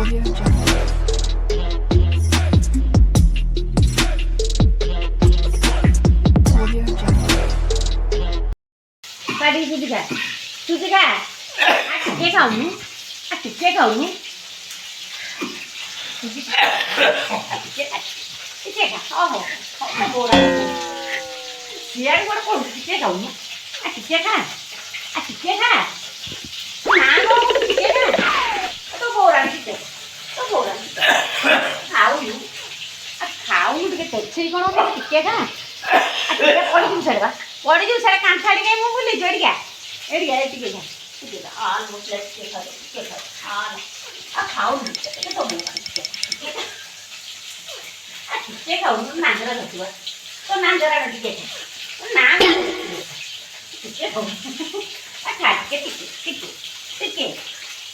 Tadi itu juga, asik kamu, asik oh, kok boran, siang gua kok asik kamu, asik nah, itu boran sih, खाऊ ଟିକେ ତେଛି କଣ ଟିକେ ଖା ଟିକେ ପଡ଼ିଯିବୁ ସାଡ଼େ କାନ୍ଥ ଆଡ଼ିକେ ମୁଁ ବୁଲି ଜଡ଼ିକା ଏଡ଼ିକା ଟିକେ ଖା ଟିକେ ଖା ମୁଁ ଟିକେ ଖା ଆଉ ଖାଉନି ଟିକେ ତ ଟିକେ ଖାଉନି ନାଞ୍ଜରା ଧରିବ ତ ନାଞ୍ଜରା ଟିକେ ନା ଟିକେ ଖାଉନି ଖା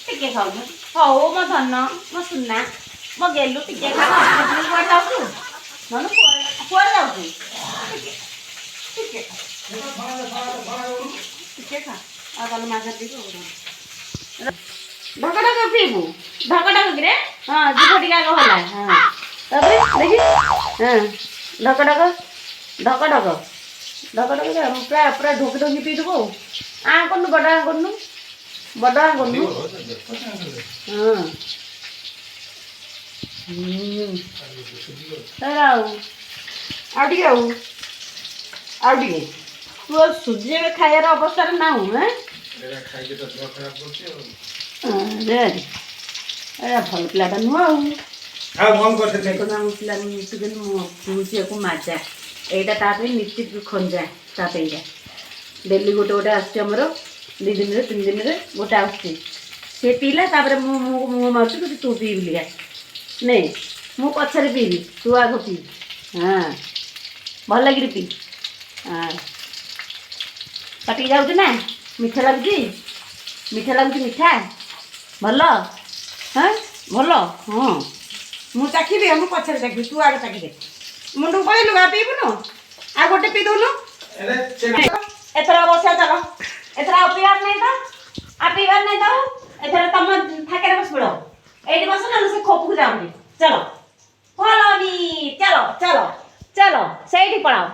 ଟିକେ ଖାଉନି ହଉ ମୋ ଧନ ମୋ ସୁନା ମୋ ଗେଲୁ ଟିକେ ଖା କୁଆଡ଼େ ଯାଉଛୁ ନହେଲେ କୁଆଡ଼େ ଯାଉଛୁ ଟିକେ ଖା ଆଉ ଗଲେ ମାଛ ପିଇବୁ ଢକ ପିଇବୁ ଢକ କିରେ ହଁ ଯିବ ଟିକେ ଆଗ ହେଲା ହଁ ତାପରେ ଦେଖି ହଁ ଢକ ପୁରା ଢୋକି ପିଇଦେବୁ ଆଉ କରୁନୁ ବଡ଼ କରୁନୁ ହଁ ଆଉ ଟିକେ ତୁ ସୁଜି ଏବେ ଖାଇବାର ଅବସ୍ଥାରେ ନାହୁଁ ଭଲ ପିଲାଟା ନୁହଁ ଆଉ ପିଲା ଝିଅକୁ ମାଜା ଏଇଟା ତା ପାଇଁ ନୀତି ଖଞ୍ଜା ତା ପାଇଁକା ଡେଲି ଗୋଟେ ଆସୁଛି ଆମର 2 ଦିନରେ 3 ଦିନରେ ଗୋଟେ ଆସୁଛି ସେ ପିଇଲା ତାପରେ ମୁଁ ମାରୁଛି ତୁ ପିଇବି ଲିଆ ନେ ମୁଁ ପଛରେ ପିଇବି ତୁ ଆଗ ପିଇ ହଁ ଭଲ ଲାଗିରି ପିଇ ହଁ ପାଟିକି ଯାଉଛି ନା ମିଠା ଲାଗୁଛି ମିଠା ଭଲ ହଁ ଭଲ ହଁ ମୁଁ ଚାଖିବି ମୁଁ ପଛରେ ଚାଖିବି ତୁ ଆଗ ଚାଖିଦେ ମୁଣ୍ଡକୁ କହିଲୁ ଆଉ ପିଇବୁନୁ ଆଉ ଗୋଟେ ପିଇ ଦେଉନୁ ଏଥର ବସିବା ଚାଲ ଏଥର ଆଉ ପିଇବାର ନାହିଁ ତ ଏଥର ତମ ଥାକରେ ବସି ପଡ଼ ଏଇଠି ବସ ନହେଲେ ସେ ଖୋପକୁ ଯାଉନି ଚାଲ ପଳନି ଚାଲ ସେଇଠି ପଳାଅ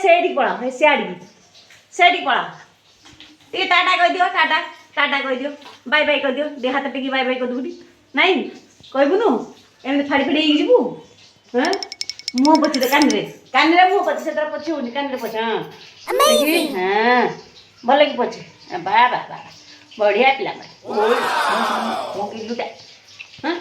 ସେଇଠି ପଳାଅ ସେଇଠି ପଳାଅ ଟିକେ ଟାଟା କହିଦିଅ ବାଇ କହିଦିଅ ଟିକେ ହାତ ଟିକେ ବାଇ କରିଦେବୁ ନାଇଁ କହିବୁନୁ ଏମିତି ଫାଡ଼ି ହେଇକି ଯିବୁ ହଁ ମୁହଁ ପୋଛି ଦେ କାନିରେ ମୁହଁ ପୋଛି ସେଥିରେ ପୋଛି ହେଉନି କାନିରେ ପୋଛି ହଁ ହଁ ଭଲ କି ପୋଛି ବା ବଢ଼ିଆ ପିଲା ମୋ ଗିଲୁଟା ହଁ